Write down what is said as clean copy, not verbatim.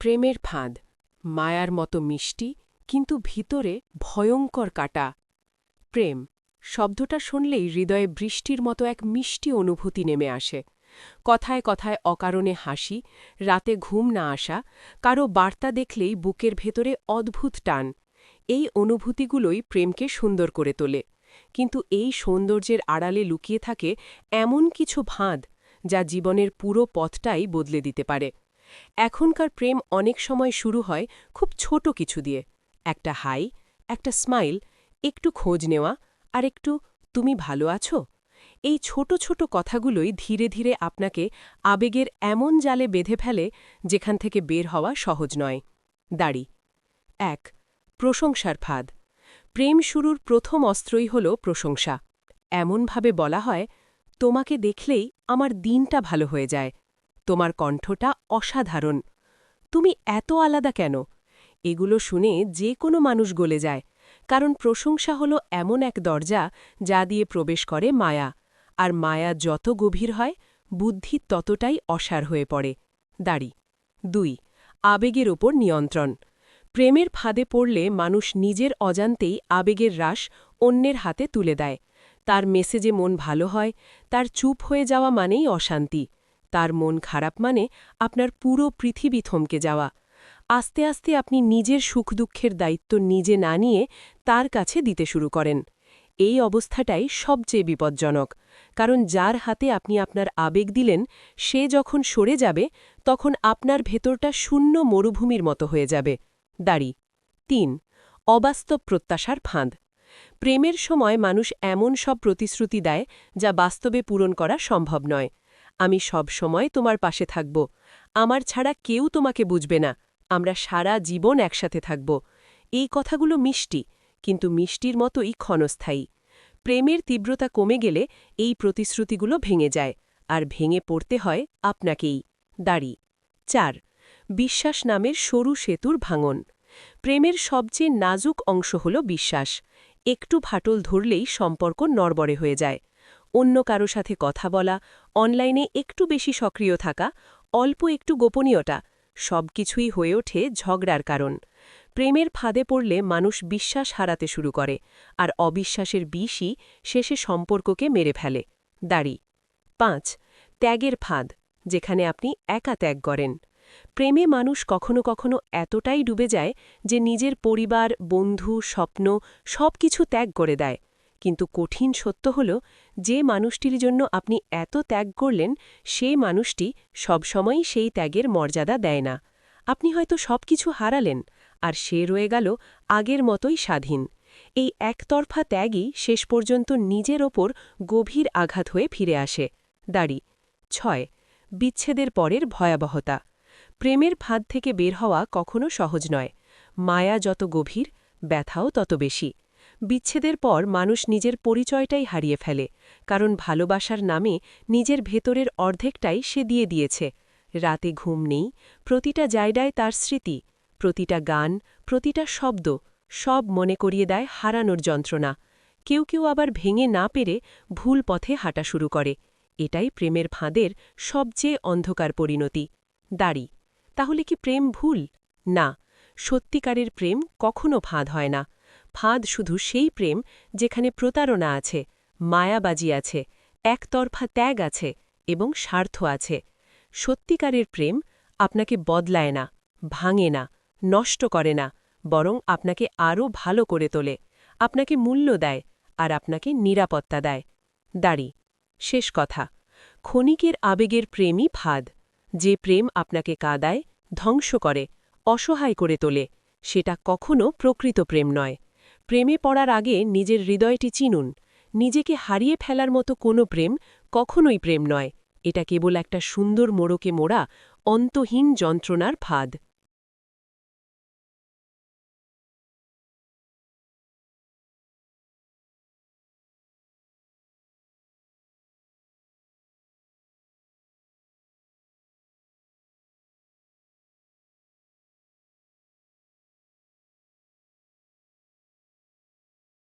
প্রেমের ফাঁদ মায়ার মতো মিষ্টি কিন্তু ভিতরে ভয়ঙ্কর কাটা। প্রেম শব্দটা শুনলেই হৃদয়ে বৃষ্টির মতো এক মিষ্টি অনুভূতি নেমে আসে। কথায় কথায় অকারণে হাসি, রাতে ঘুম না আসা, কারো বার্তা দেখলেই বুকের ভেতরে অদ্ভুত টান। এই অনুভূতিগুলোই প্রেমকে সুন্দর করে তোলে। কিন্তু এই সৌন্দর্যের আড়ালে লুকিয়ে থাকে এমন কিছু ফাঁদ যা জীবনের পুরো পথটাই বদলে দিতে পারে। এখনকার প্রেম অনেক সময় শুরু হয় খুব ছোট কিছু দিয়ে, একটা হাই, একটা স্মাইল, একটু খোঁজ নেওয়া, আর একটু তুমি ভালো আছো। এই ছোট ছোট কথাগুলোই ধীরে ধীরে আপনাকে আবেগের এমন জালে বেঁধে ফেলে যেখান থেকে বের হওয়া সহজ নয়। দাড়ি ১. প্রশংসার ফাঁদ। প্রেম শুরুর প্রথম অস্ত্রই হল প্রশংসা। এমনভাবে বলা হয়, তোমাকে দেখলেই আমার দিনটা ভালো হয়ে যায়, তোমার কণ্ঠটা অসাধারণ, তুমি এত আলাদা কেন। এগুলো শুনে যে কোনো মানুষ গলে যায়, কারণ প্রশংসা হলো এমন এক দরজা যা দিয়ে প্রবেশ করে মায়া, আর মায়া যত গভীর হয় বুদ্ধি ততটাই অসার হয়ে পড়ে। দাড়ি ২. আবেগের ওপর নিয়ন্ত্রণ। প্রেমের ফাঁদে পড়লে মানুষ নিজের অজান্তেই আবেগের রাশ অন্যের হাতে তুলে দেয়। তার মেসেজে মন ভালো হয়, তার চুপ হয়ে যাওয়া মানেই অশান্তি, তার মন খারাপ মানে আপনার পুরো পৃথিবী থমকে যাওয়া। আস্তে আস্তে আপনি নিজের সুখ দুঃখের দায়িত্ব নিজে না নিয়ে তার কাছে দিতে শুরু করেন। এই অবস্থাটাই সবচেয়ে বিপজ্জনক, কারণ যার হাতে আপনি আপনার আবেগ দিলেন সে যখন সরে যাবে তখন আপনার ভেতরটা শূন্য মরুভূমির মতো হয়ে যাবে। দাড়ি ৩. অবাস্তব প্রত্যাশার ফাঁদ। প্রেমের সময় মানুষ এমন সব প্রতিশ্রুতি দেয় যা বাস্তবে পূরণ করা সম্ভব নয়। আমি সব সময় তোমার পাশে থাকব, আমার ছাড়া কেউ তোমাকে বুঝবে না, আমরা সারা জীবন একসাথে থাকব। এই কথাগুলো মিষ্টি, কিন্তু মিষ্টির মতোই ক্ষণস্থায়ী। প্রেমের তীব্রতা কমে গেলে এই প্রতিশ্রুতিগুলো ভেঙে যায়, আর ভেঙে পড়তে হয় আপনাকেই। দাড়ি ৪. বিশ্বাস নামের সরু সেতুর ভাঙন। প্রেমের সবচেয়ে নাজুক অংশ হল বিশ্বাস। একটু ফাটল ধরলেই সম্পর্ক নড়বড়ে হয়ে যায়। অন্য কারো সাথে কথা বলা, অনলাইনে একটু বেশি সক্রিয় থাকা, অল্প একটু গোপনীয়তা, সবকিছুই হয়ে ওঠে ঝগড়ার কারণ। প্রেমের ফাঁদে পড়লে মানুষ বিশ্বাস হারাতে শুরু করে, আর অবিশ্বাসের বিষই শেষে সম্পর্ককে মেরে ফেলে। দাড়ি ৫. ত্যাগের ফাঁদ, যেখানে আপনি একা ত্যাগ করেন। প্রেমে মানুষ কখনো কখনো এতটাই ডুবে যায় যে নিজের পরিবার, বন্ধু, স্বপ্ন সবকিছু ত্যাগ করে দেয়। কিন্তু কঠিন সত্য হল, যে মানুষটির জন্য আপনি এত ত্যাগ করলেন সেই মানুষটি সবসময়ই সেই ত্যাগের মর্যাদা দেয় না। আপনি হয়তো সবকিছু হারালেন, আর সে রয়ে গেল আগের মতোই স্বাধীন। এই একতরফা ত্যাগই শেষ পর্যন্ত নিজের ওপর গভীর আঘাত হয়ে ফিরে আসে। দাড়ি ৬. বিচ্ছেদের পরের ভয়াবহতা। প্রেমের ফাঁদ থেকে বের হওয়া কখনো সহজ নয়। মায়া যত গভীর, ব্যথাও তত বেশি। বিচ্ছেদের পর মানুষ নিজের পরিচয়টাই হারিয়ে ফেলে, কারণ ভালোবাসার নামে নিজের ভেতরের অর্ধেকটাই সে দিয়ে দিয়েছে। রাতে ঘুম নেই, প্রতিটা জায়গায় তার স্মৃতি, প্রতিটা গান, প্রতিটা শব্দ, সব মনে করিয়ে দেয় হারানোর যন্ত্রণা। কেউ কেউ আবার ভেঙে না পেরে ভুল পথে হাঁটা শুরু করে। এটাই প্রেমের ফাঁদের সবচেয়ে অন্ধকার পরিণতি। দাড়ি তাহলে কি প্রেম ভুল? না, সত্যিকারের প্রেম কখনো ফাঁদ হয় না। ফাঁদ শুধু সেই প্রেম যেখানে প্রতারণা আছে, মায়াবাজি আছে, একতরফা ত্যাগ আছে এবং স্বার্থ আছে। সত্যিকারের প্রেম আপনাকে বদলায় না, ভাঙে না, নষ্ট করে না, বরং আপনাকে আরও ভালো করে তোলে, আপনাকে মূল্য দেয়, আর আপনাকে নিরাপত্তা দেয়। দাড়ি শেষ কথা, ক্ষণিকের আবেগের প্রেমই ফাঁদ। যে প্রেম আপনাকে কাঁদায়, ধ্বংস করে, অসহায় করে তোলে, সেটা কখনো প্রকৃত প্রেম নয়। প্রেমে পড়ার আগে নিজের হৃদয়টি চিনুন। নিজেকে হারিয়ে ফেলার মতো কোনো প্রেম কখনোই প্রেম নয়। এটা কেবল একটা সুন্দর মোড়কে মোড়া অন্তহীন যন্ত্রণার ফাঁদ।